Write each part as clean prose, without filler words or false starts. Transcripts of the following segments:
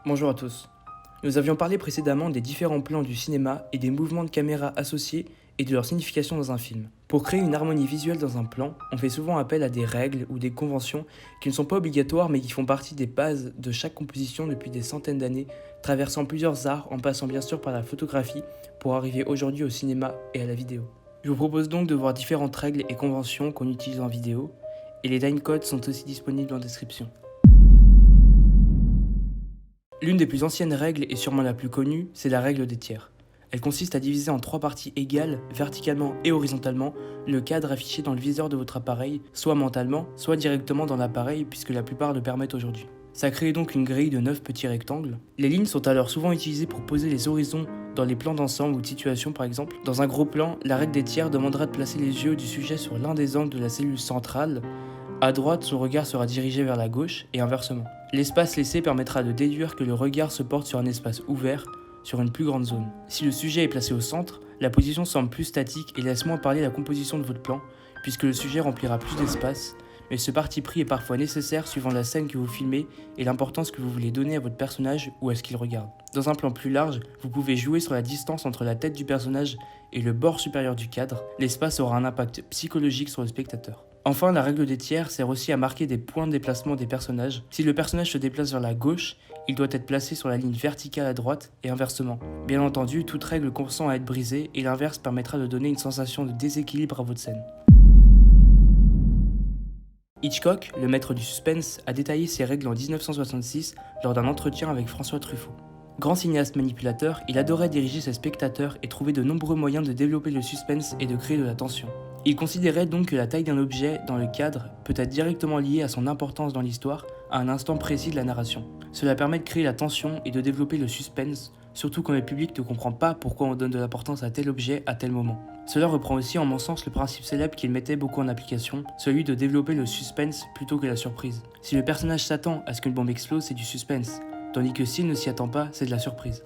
Bonjour à tous. Nous avions parlé précédemment des différents plans du cinéma et des mouvements de caméra associés et de leur signification dans un film. Pour créer une harmonie visuelle dans un plan, on fait souvent appel à des règles ou des conventions qui ne sont pas obligatoires mais qui font partie des bases de chaque composition depuis des centaines d'années, traversant plusieurs arts en passant bien sûr par la photographie pour arriver aujourd'hui au cinéma et à la vidéo. Je vous propose donc de voir différentes règles et conventions qu'on utilise en vidéo, et les timecodes sont aussi disponibles en description. L'une des plus anciennes règles et sûrement la plus connue, c'est la règle des tiers. Elle consiste à diviser en 3 parties égales, verticalement et horizontalement, le cadre affiché dans le viseur de votre appareil, soit mentalement, soit directement dans l'appareil puisque la plupart le permettent aujourd'hui. Ça crée donc une grille de 9 petits rectangles. Les lignes sont alors souvent utilisées pour poser les horizons dans les plans d'ensemble ou de situation par exemple. Dans un gros plan, la règle des tiers demandera de placer les yeux du sujet sur l'un des angles de la cellule centrale. À droite, son regard sera dirigé vers la gauche et inversement. L'espace laissé permettra de déduire que le regard se porte sur un espace ouvert, sur une plus grande zone. Si le sujet est placé au centre, la position semble plus statique et laisse moins parler la composition de votre plan, puisque le sujet remplira plus d'espace, mais ce parti pris est parfois nécessaire suivant la scène que vous filmez et l'importance que vous voulez donner à votre personnage ou à ce qu'il regarde. Dans un plan plus large, vous pouvez jouer sur la distance entre la tête du personnage et le bord supérieur du cadre. L'espace aura un impact psychologique sur le spectateur. Enfin, la règle des tiers sert aussi à marquer des points de déplacement des personnages. Si le personnage se déplace vers la gauche, il doit être placé sur la ligne verticale à droite et inversement. Bien entendu, toute règle consent à être brisée et l'inverse permettra de donner une sensation de déséquilibre à votre scène. Hitchcock, le maître du suspense, a détaillé ces règles en 1966 lors d'un entretien avec François Truffaut. Grand cinéaste manipulateur, il adorait diriger ses spectateurs et trouver de nombreux moyens de développer le suspense et de créer de la tension. Il considérait donc que la taille d'un objet dans le cadre peut être directement liée à son importance dans l'histoire, à un instant précis de la narration. Cela permet de créer la tension et de développer le suspense, surtout quand le public ne comprend pas pourquoi on donne de l'importance à tel objet à tel moment. Cela reprend aussi en mon sens le principe célèbre qu'il mettait beaucoup en application, celui de développer le suspense plutôt que la surprise. Si le personnage s'attend à ce qu'une bombe explose, c'est du suspense, tandis que s'il ne s'y attend pas, c'est de la surprise.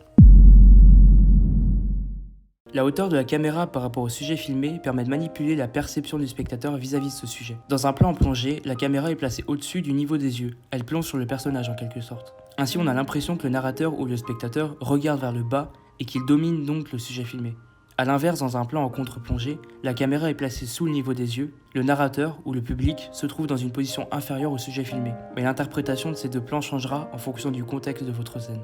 La hauteur de la caméra par rapport au sujet filmé permet de manipuler la perception du spectateur vis-à-vis de ce sujet. Dans un plan en plongée, la caméra est placée au-dessus du niveau des yeux. Elle plonge sur le personnage en quelque sorte. Ainsi, on a l'impression que le narrateur ou le spectateur regarde vers le bas et qu'il domine donc le sujet filmé. A l'inverse, dans un plan en contre-plongée, la caméra est placée sous le niveau des yeux. Le narrateur ou le public se trouve dans une position inférieure au sujet filmé. Mais l'interprétation de ces deux plans changera en fonction du contexte de votre scène.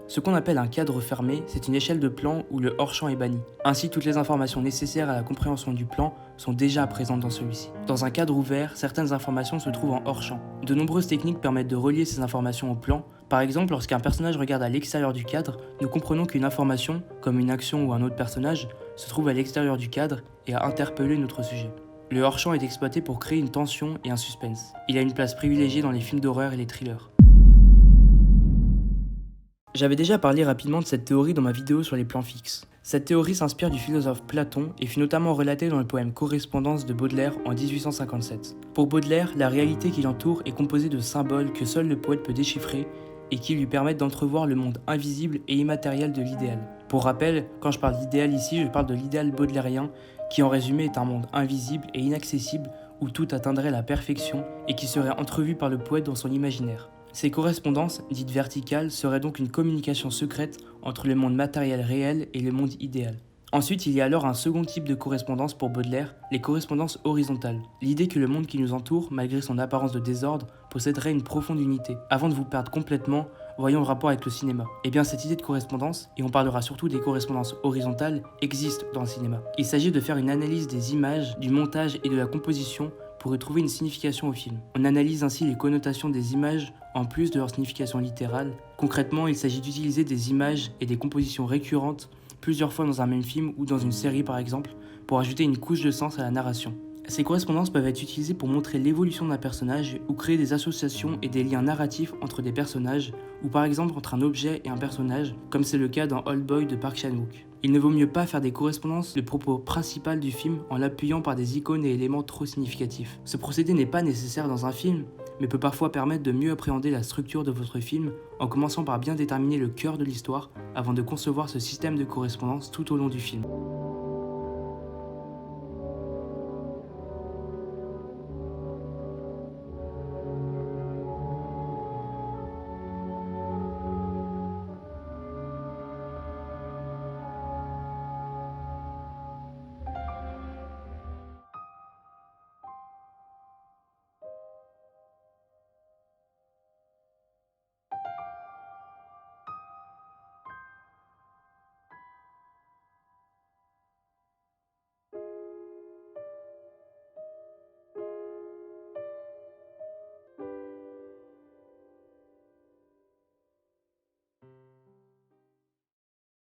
Ce qu'on appelle un cadre fermé, c'est une échelle de plan où le hors-champ est banni. Ainsi, toutes les informations nécessaires à la compréhension du plan sont déjà présentes dans celui-ci. Dans un cadre ouvert, certaines informations se trouvent en hors-champ. De nombreuses techniques permettent de relier ces informations au plan. Par exemple, lorsqu'un personnage regarde à l'extérieur du cadre, nous comprenons qu'une information, comme une action ou un autre personnage, se trouve à l'extérieur du cadre et a interpellé notre sujet. Le hors-champ est exploité pour créer une tension et un suspense. Il a une place privilégiée dans les films d'horreur et les thrillers. J'avais déjà parlé rapidement de cette théorie dans ma vidéo sur les plans fixes. Cette théorie s'inspire du philosophe Platon et fut notamment relatée dans le poème Correspondance de Baudelaire en 1857. Pour Baudelaire, la réalité qui l'entoure est composée de symboles que seul le poète peut déchiffrer et qui lui permettent d'entrevoir le monde invisible et immatériel de l'idéal. Pour rappel, quand je parle d'idéal ici, je parle de l'idéal baudelairien qui en résumé est un monde invisible et inaccessible où tout atteindrait la perfection et qui serait entrevu par le poète dans son imaginaire. Ces correspondances, dites verticales, seraient donc une communication secrète entre le monde matériel réel et le monde idéal. Ensuite, il y a alors un second type de correspondance pour Baudelaire, les correspondances horizontales. L'idée que le monde qui nous entoure, malgré son apparence de désordre, posséderait une profonde unité. Avant de vous perdre complètement, voyons le rapport avec le cinéma. Eh bien, cette idée de correspondance, et on parlera surtout des correspondances horizontales, existe dans le cinéma. Il s'agit de faire une analyse des images, du montage et de la composition pour y trouver une signification au film. On analyse ainsi les connotations des images en plus de leur signification littérale. Concrètement, il s'agit d'utiliser des images et des compositions récurrentes plusieurs fois dans un même film ou dans une série par exemple, pour ajouter une couche de sens à la narration. Ces correspondances peuvent être utilisées pour montrer l'évolution d'un personnage ou créer des associations et des liens narratifs entre des personnages, ou par exemple entre un objet et un personnage, comme c'est le cas dans Old Boy de Park Chan-wook. Il ne vaut mieux pas faire des correspondances de propos principal du film en l'appuyant par des icônes et éléments trop significatifs. Ce procédé n'est pas nécessaire dans un film, mais peut parfois permettre de mieux appréhender la structure de votre film en commençant par bien déterminer le cœur de l'histoire avant de concevoir ce système de correspondance tout au long du film.